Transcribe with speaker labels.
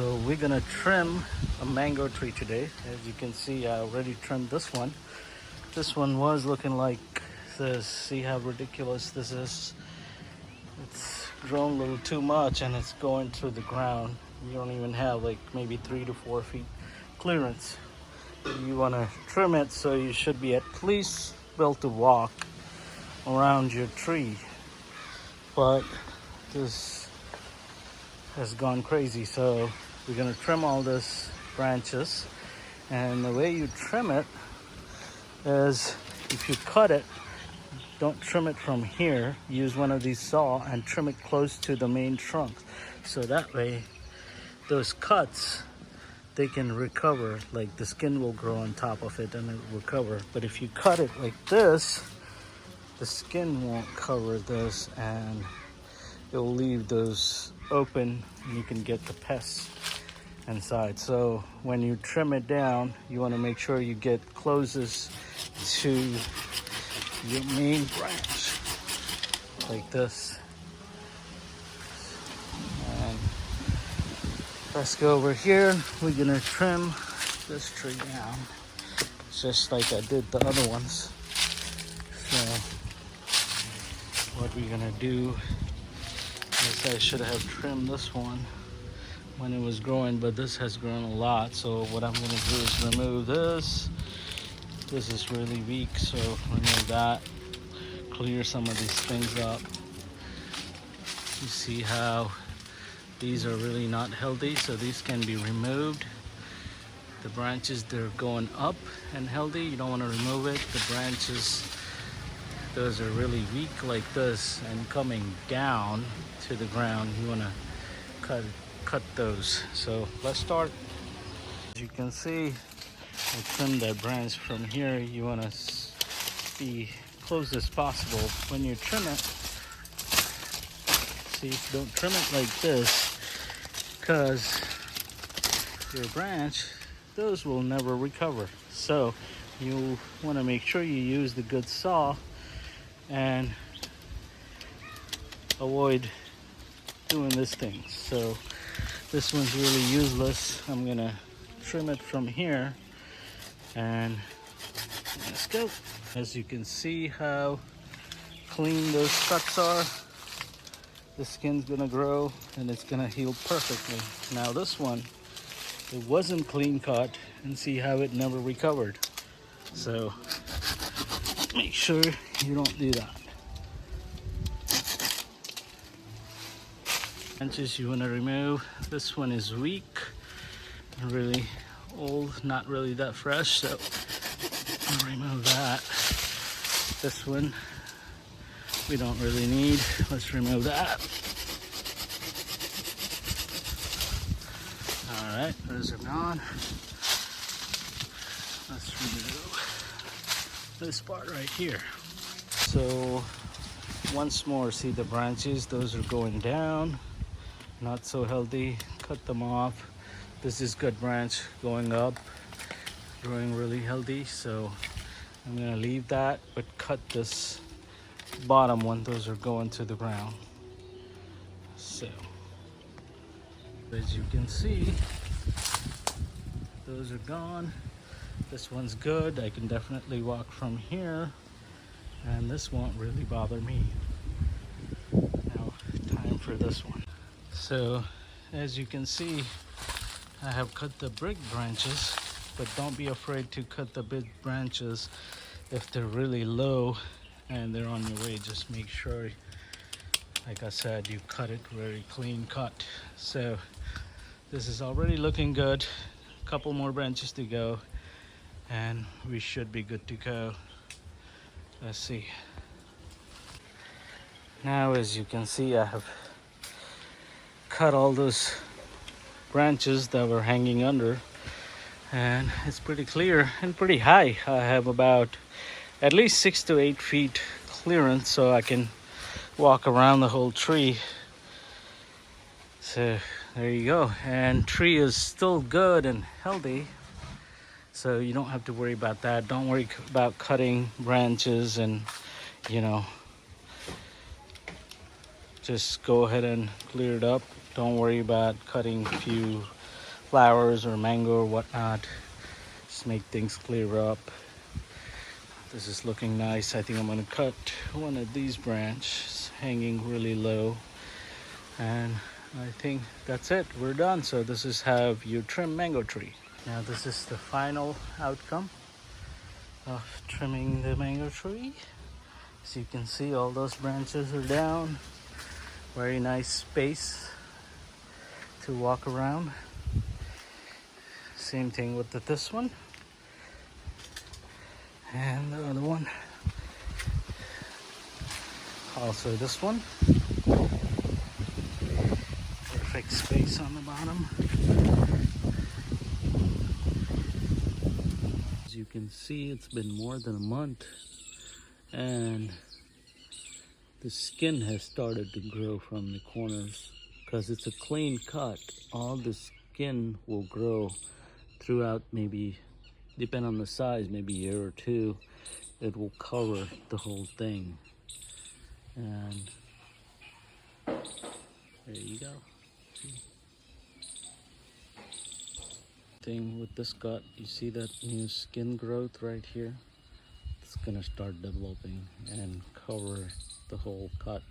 Speaker 1: So we're gonna trim a mango tree today. As you can see, I already trimmed this one. This one was looking like this. See how ridiculous this is? It's grown a little too much and it's going through the ground. You don't even have like maybe 3 to 4 feet clearance. You want to trim it so you should be at least able to walk around your tree. But this has gone crazy, so we're gonna trim all these branches. And the way you trim it is, if you cut it, don't trim it from here. Use one of these saw and trim it close to the main trunk, so that way those cuts, they can recover. Like the skin will grow on top of it and it will recover. But if you cut it like this, the skin won't cover this and it will leave those open and you can get the pests inside. So when you trim it down, you want to make sure you get closest to your main branch like this. And let's go over here. We're gonna trim this tree down just like I did the other ones. So what we're gonna do is, I should have trimmed this one when it was growing, but this has grown a lot. So what I'm gonna do is remove this. This is really weak, so remove that. Clear some of these things up. You see how these are really not healthy, so these can be removed. The branches, they're going up and healthy. You don't want to remove it. The branches, those are really weak like this and coming down to the ground. You want to cut those. So let's start. As you can see, I trimmed that branch from here. You want to be close as possible when you trim it. See, don't trim it like this, because your branch, those will never recover. So you want to make sure you use the good saw and avoid doing this thing. So this one's really useless. I'm gonna trim it from here and let's go. As you can see how clean those cuts are, the skin's gonna grow and it's gonna heal perfectly. Now this one, it wasn't clean cut, and see how it never recovered. So make sure you don't do that. Branches you want to remove. This one is weak, really old, not really that fresh, so I'll remove that. This one we don't really need. Let's remove that. All right, those are gone. Let's remove this part right here. So once more, see the branches, those are going down, not so healthy. Cut them off. This is good branch going up, growing really healthy. So I'm gonna leave that, but cut this bottom one. Those are going to the ground. So as you can see, those are gone. This one's good. I can definitely walk from here, and this won't really bother me. Now, time for this one. So as you can see, I have cut the big branches, but don't be afraid to cut the big branches if they're really low and they're on your way. Just make sure, like I said, you cut it very clean cut. So this is already looking good. A couple more branches to go and we should be good to go. Let's see. Now as you can see, I have cut all those branches that were hanging under, and it's pretty clear and pretty high. I have about at least 6 to 8 feet clearance, so I can walk around the whole tree. So there you go. And tree is still good and healthy, so you don't have to worry about that. Don't worry about cutting branches, and just go ahead and clear it up. Don't worry about cutting a few flowers or mango or whatnot. Just make things clear up. This is looking nice. I think I'm gonna cut one of these branches hanging really low. And I think that's it. We're done. So this is how you trim mango tree. Now this is the final outcome of trimming the mango tree. As you can see, all those branches are down. Very nice space to walk around. Same thing with this one. And the other one. Also this one. Perfect space on the bottom. As you can see, it's been more than a month and the skin has started to grow from the corners. Because it's a clean cut, all the skin will grow throughout, maybe depend on the size, maybe a year or two. It will cover the whole thing. And there you go. Thing with this cut, you see that new skin growth right here? It's gonna start developing and cover the whole cut.